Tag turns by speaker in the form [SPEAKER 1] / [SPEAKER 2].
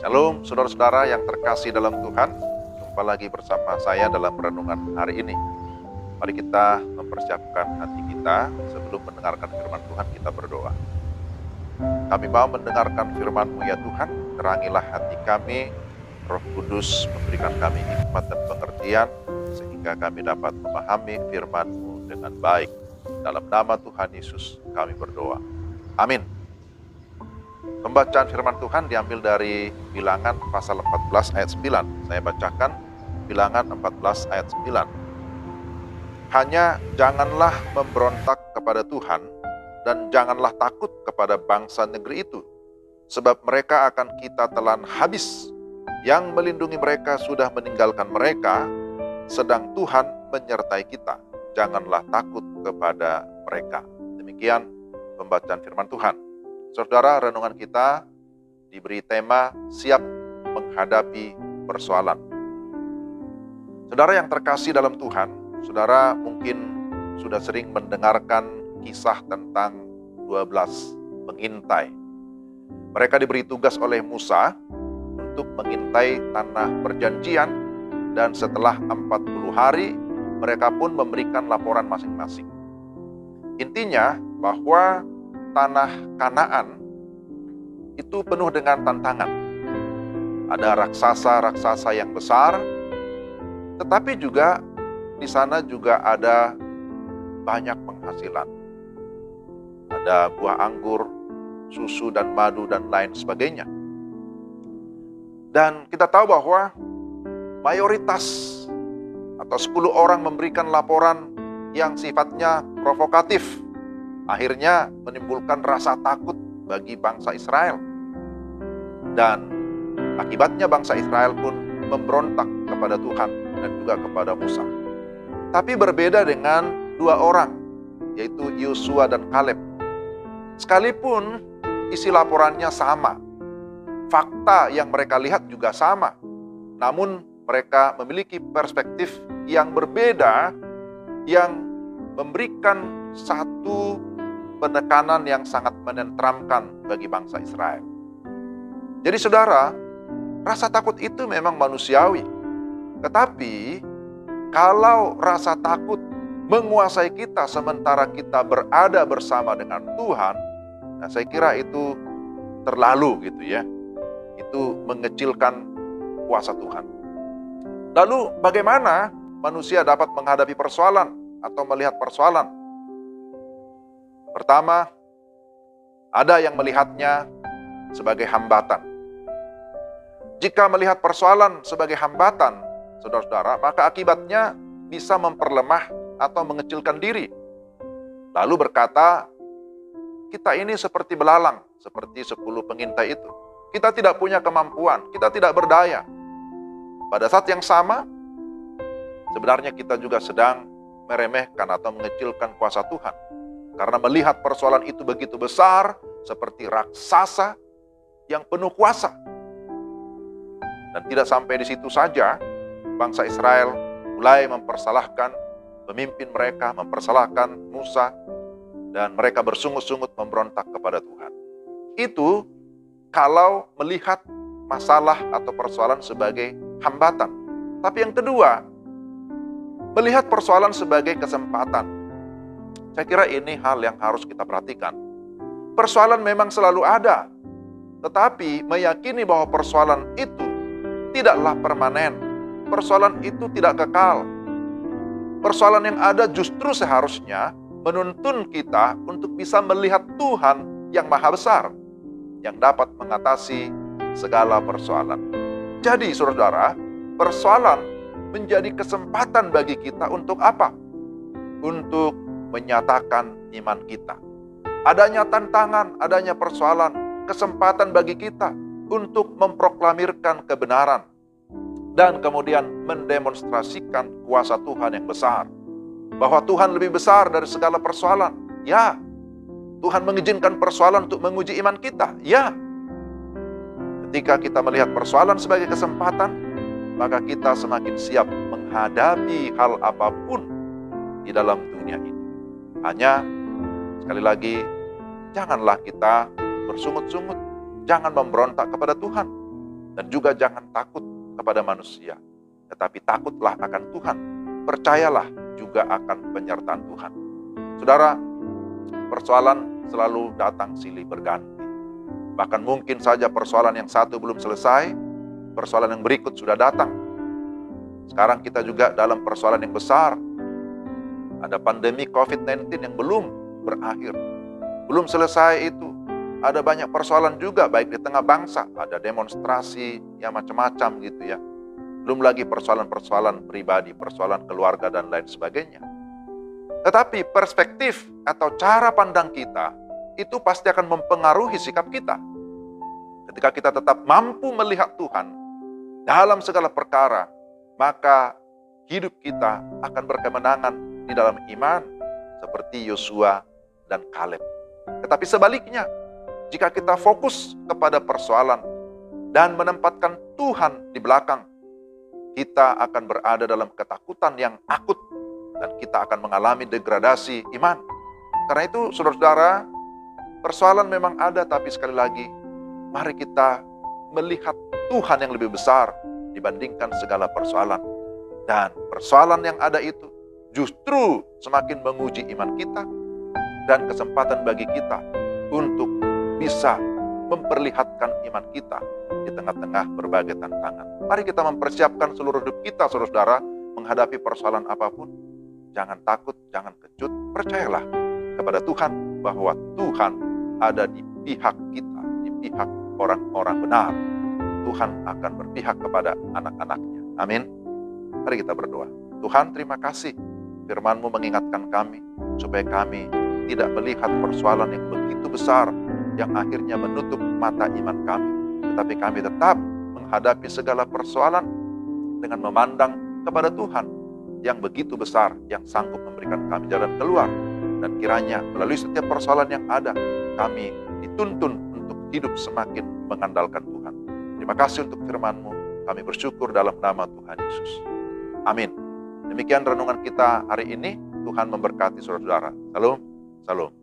[SPEAKER 1] Shalom saudara-saudara yang terkasih dalam Tuhan. Jumpa lagi bersama saya dalam renungan hari ini. Mari kita mempersiapkan hati kita sebelum mendengarkan firman Tuhan, kita berdoa. Kami mau mendengarkan firman-Mu ya Tuhan, terangilah hati kami, Roh Kudus memberikan kami hikmat dan pengertian, sehingga kami dapat memahami firman-Mu dengan baik. Dalam nama Tuhan Yesus kami berdoa. Amin. Pembacaan firman Tuhan diambil dari Bilangan pasal 14 ayat 9. Saya bacakan Bilangan 14 ayat 9. Hanya janganlah memberontak kepada Tuhan dan janganlah takut kepada bangsa negeri itu, sebab mereka akan kita telan habis. Yang melindungi mereka sudah meninggalkan mereka, sedang Tuhan menyertai kita. Janganlah takut kepada mereka. Demikian pembacaan firman Tuhan. Saudara, renungan kita diberi tema siap menghadapi persoalan. Saudara yang terkasih dalam Tuhan, saudara mungkin sudah sering mendengarkan kisah tentang 12 pengintai. Mereka diberi tugas oleh Musa untuk mengintai tanah perjanjian, dan setelah 40 hari mereka pun memberikan laporan masing-masing. Intinya bahwa tanah Kanaan itu penuh dengan tantangan. Ada raksasa-raksasa yang besar, tetapi juga di sana juga ada banyak penghasilan. Ada buah anggur, susu dan madu dan lain sebagainya. Dan kita tahu bahwa mayoritas atau 10 orang memberikan laporan yang sifatnya provokatif, akhirnya menimbulkan rasa takut bagi bangsa Israel. Dan akibatnya bangsa Israel pun memberontak kepada Tuhan dan juga kepada Musa. Tapi berbeda dengan 2 orang, yaitu Yosua dan Kaleb. Sekalipun isi laporannya sama, fakta yang mereka lihat juga sama, namun mereka memiliki perspektif yang berbeda, yang memberikan satu penekanan yang sangat menenteramkan bagi bangsa Israel. Jadi saudara, rasa takut itu memang manusiawi. Tetapi kalau rasa takut menguasai kita sementara kita berada bersama dengan Tuhan, nah saya kira itu terlalu gitu ya. Itu mengecilkan kuasa Tuhan. Lalu bagaimana manusia dapat menghadapi persoalan atau melihat persoalan? Pertama, ada yang melihatnya sebagai hambatan. Jika melihat persoalan sebagai hambatan, saudara-saudara, maka akibatnya bisa memperlemah atau mengecilkan diri. Lalu berkata, kita ini seperti belalang, seperti 10 pengintai itu. Kita tidak punya kemampuan, kita tidak berdaya. Pada saat yang sama, sebenarnya kita juga sedang meremehkan atau mengecilkan kuasa Tuhan. Karena melihat persoalan itu begitu besar, seperti raksasa yang penuh kuasa. Dan tidak sampai di situ saja, bangsa Israel mulai mempersalahkan pemimpin mereka, mempersalahkan Musa, dan mereka bersungut-sungut memberontak kepada Tuhan. Itu kalau melihat masalah atau persoalan sebagai hambatan. Tapi yang kedua, melihat persoalan sebagai kesempatan. Saya kira ini hal yang harus kita perhatikan. Persoalan memang selalu ada, tetapi meyakini bahwa persoalan itu tidaklah permanen. Persoalan itu tidak kekal. Persoalan yang ada justru seharusnya menuntun kita untuk bisa melihat Tuhan yang maha besar, yang dapat mengatasi segala persoalan. Jadi saudara, persoalan menjadi kesempatan bagi kita untuk apa? Untuk menyatakan iman kita. Adanya tantangan, adanya persoalan, kesempatan bagi kita untuk memproklamirkan kebenaran dan kemudian mendemonstrasikan kuasa Tuhan yang besar. Bahwa Tuhan lebih besar dari segala persoalan. Ya, Tuhan mengizinkan persoalan untuk menguji iman kita. Ya, ketika kita melihat persoalan sebagai kesempatan, maka kita semakin siap menghadapi hal apapun di dalam dunia ini. Hanya, sekali lagi, janganlah kita bersungut-sungut, jangan memberontak kepada Tuhan. Dan juga jangan takut kepada manusia, tetapi takutlah akan Tuhan. Percayalah juga akan penyertaan Tuhan. Saudara, persoalan selalu datang silih berganti. Bahkan mungkin saja persoalan yang satu belum selesai, persoalan yang berikut sudah datang. Sekarang kita juga dalam persoalan yang besar. Ada pandemi COVID-19 yang belum berakhir. Belum selesai itu. Ada banyak persoalan juga baik di tengah bangsa. Ada demonstrasi, ya macam-macam gitu ya. Belum lagi persoalan-persoalan pribadi, persoalan keluarga dan lain sebagainya. Tetapi perspektif atau cara pandang kita itu pasti akan mempengaruhi sikap kita. Ketika kita tetap mampu melihat Tuhan dalam segala perkara, maka hidup kita akan berkemenangan di dalam iman seperti Yosua dan Kaleb. Tetapi sebaliknya, jika kita fokus kepada persoalan dan menempatkan Tuhan di belakang, kita akan berada dalam ketakutan yang akut dan kita akan mengalami degradasi iman. Karena itu, saudara-saudara, persoalan memang ada, tapi sekali lagi, mari kita melihat Tuhan yang lebih besar dibandingkan segala persoalan. Dan persoalan yang ada itu justru semakin menguji iman kita dan kesempatan bagi kita untuk bisa memperlihatkan iman kita di tengah-tengah berbagai tantangan. Mari kita mempersiapkan seluruh hidup kita, saudara-saudara, menghadapi persoalan apapun. Jangan takut, jangan kecut, percayalah kepada Tuhan bahwa Tuhan ada di pihak kita, di pihak orang-orang benar. Tuhan akan berpihak kepada anak-anaknya. Amin. Mari kita berdoa. Tuhan, terima kasih firman-Mu mengingatkan kami supaya kami tidak melihat persoalan yang begitu besar yang akhirnya menutup mata iman kami. Tetapi kami tetap menghadapi segala persoalan dengan memandang kepada Tuhan yang begitu besar, yang sanggup memberikan kami jalan keluar. Dan kiranya melalui setiap persoalan yang ada, kami dituntun untuk hidup semakin mengandalkan Tuhan. Terima kasih untuk firman-Mu. Kami bersyukur dalam nama Tuhan Yesus. Amin. Demikian renungan kita hari ini. Tuhan memberkati saudara-saudara. Salam. Salam.